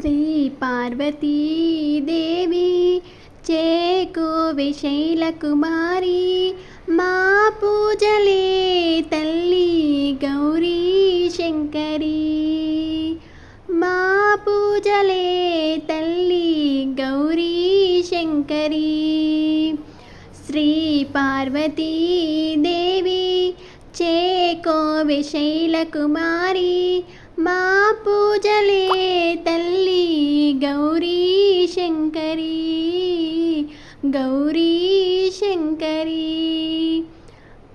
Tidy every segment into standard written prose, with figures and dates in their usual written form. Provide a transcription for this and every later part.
శ్రీ పార్వతీదేవి చేకోవె శైలకుమారి మా పూజలే తల్లి గౌరీ శంకరి మా పూజలే తల్లి గౌరీ శంకరి శ్రీ పార్వతీదేవి చేకోవె శైలకుమారి మా పూజలే తల్లి గౌరీ శంకరి గౌరీ శంకరి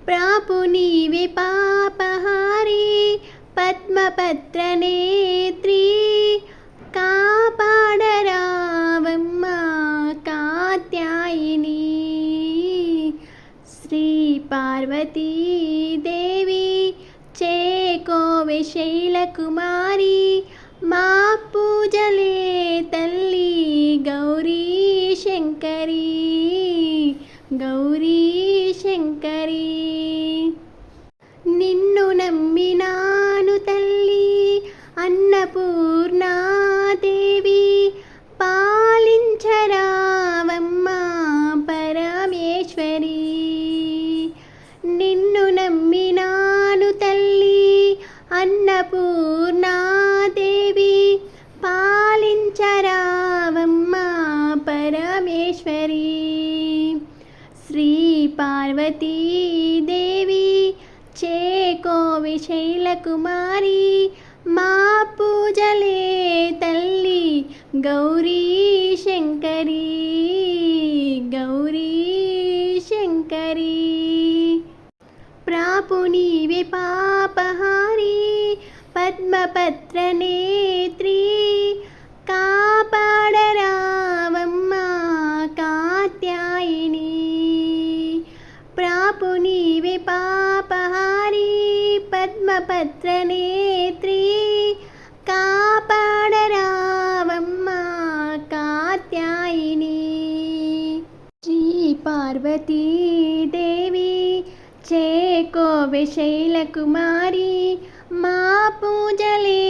ప్రాపు నీవే పాపహారి పద్మపత్ర నేత్రి కాపాడరావమ్మ కాత్యాయిని శ్రీ పార్వతీదేవి చేకోవె శైలకుమారి మా పూజలే తల్లి గౌరీ శంకరి గౌరీ శంకరి నిన్ను నమ్మినాను తల్లి అన్నపూర్ణాదేవి పాలించరావమ్మ పరమేశ్వరి నిన్ను నమ్మినాను తల్లి అన్నపూర్ణాదేవి పాలించరావమ్మ పరమేశ్వరి శ్రీ పార్వతీదేవి చేకోవె శైలకుమారి మా పూజలే తల్లి గౌరీ శంకరి గౌరీ శంకరి ప్రాపు నీవే పాపహారి పద్మపత్ర నేత్రి కాపాడరావమ్మ కాత్యాయిని ప్రాపు నీవే పాపహారి పద్మపత్ర నేత్రి కాపాడరావమ్మ కాత్యాయిని శ్రీ పార్వతీదేవి చేకోవె శైలకుమారి మా పూజలే